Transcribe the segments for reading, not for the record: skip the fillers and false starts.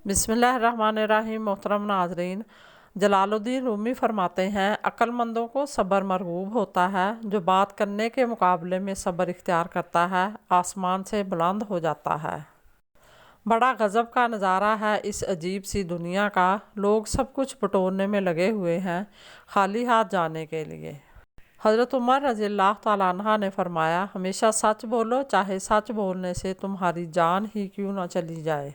बिस्मिल्लाहिर्रहमानिर्रहीम। मोहतरम नाजरीन, जलालुद्दीन रूमी फरमाते हैं, अक्लमंदों को सब्र मरगूब होता है। जो बात करने के मुकाबले में सब्र इख्तियार करता है, आसमान से बुलंद हो जाता है। बड़ा गज़ब का नज़ारा है इस अजीब सी दुनिया का। लोग सब कुछ बटोरने में लगे हुए हैं, खाली हाथ जाने के लिए। हज़रत उमर रज़ियल्लाहु तआला अन्हा ने फरमाया, हमेशा सच बोलो, चाहे सच बोलने से तुम्हारी जान ही क्यों ना चली जाए।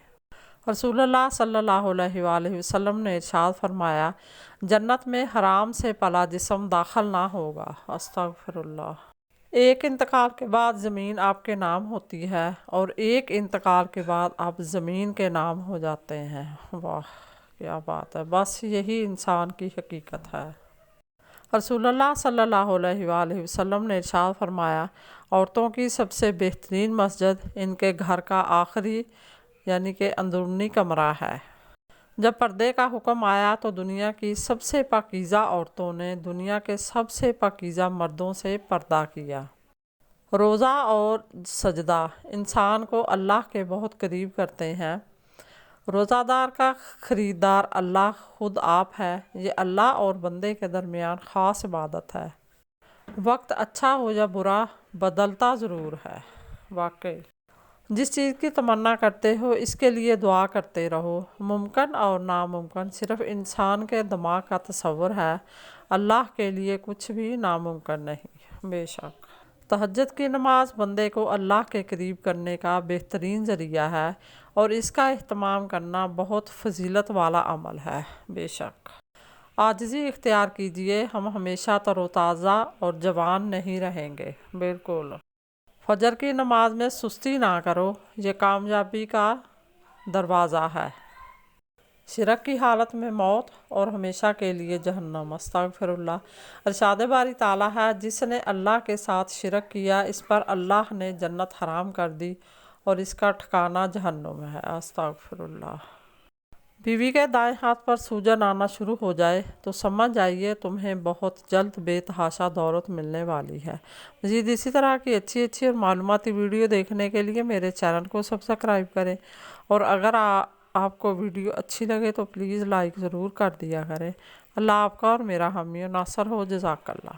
रसूलुल्लाह सल्लल्लाहु अलैहि वसल्लम ने इरशाद फरमाया, जन्नत में हराम से पला जिस्म दाखिल ना होगा। अस्तगफिरुल्लाह। एक इंतकाल के बाद ज़मीन आपके नाम होती है और एक इंतकाल के बाद आप ज़मीन के नाम हो जाते हैं। वाह, क्या बात है! बस यही इंसान की हकीकत है। रसूलुल्लाह सल्लल्लाहु अलैहि वसल्लम ने इरशाद फरमाया, औरतों की सबसे बेहतरीन मस्जिद इनके घर का आखिरी यानी कि अंदरूनी कमरा है। जब पर्दे का हुक्म आया तो दुनिया की सबसे पाकीज़ा औरतों ने दुनिया के सबसे पाकीज़ा मर्दों से पर्दा किया। रोज़ा और सजदा इंसान को अल्लाह के बहुत करीब करते हैं। रोज़ादार का ख़रीदार अल्लाह खुद आप है। ये अल्लाह और बंदे के दरमियान ख़ास इबादत है। वक्त अच्छा हो या बुरा, बदलता ज़रूर है। वाकई जिस चीज़ की तमन्ना करते हो इसके लिए दुआ करते रहो। मुमकिन और नामुमकिन सिर्फ इंसान के दिमाग का तसव्वुर है। अल्लाह के लिए कुछ भी नामुमकिन नहीं। बेशक तहज्जुद की नमाज बंदे को अल्लाह के करीब करने का बेहतरीन ज़रिया है और इसका एहतमाम करना बहुत फजीलत वाला अमल है। बेशक आजिज़ी इख्तियार कीजिए, हम हमेशा तरोताज़ा और जवान नहीं रहेंगे। बिल्कुल फजर की नमाज में सुस्ती ना करो, ये कामयाबी का दरवाज़ा है। शिरक की हालत में मौत और हमेशा के लिए जहन्नम। अस्तगफिरुल्लाह। इरशाद बारी ताला है, जिसने अल्लाह के साथ शिरक किया इस पर अल्लाह ने जन्नत हराम कर दी और इसका ठिकाना जहन्नम है। अस्तगफिरुल्लाह। बीवी के दाएं हाथ पर सूजन आना शुरू हो जाए तो समझ जाइए तुम्हें बहुत जल्द बेतहाशा दौलत मिलने वाली है। मज़ीद इसी तरह की अच्छी अच्छी और मालूमाती वीडियो देखने के लिए मेरे चैनल को सब्सक्राइब करें और अगर आपको वीडियो अच्छी लगे तो प्लीज़ लाइक ज़रूर कर दिया करें। अल्लाह आपका और मेरा हामी और नासर हो। जज़ाकल्लाह।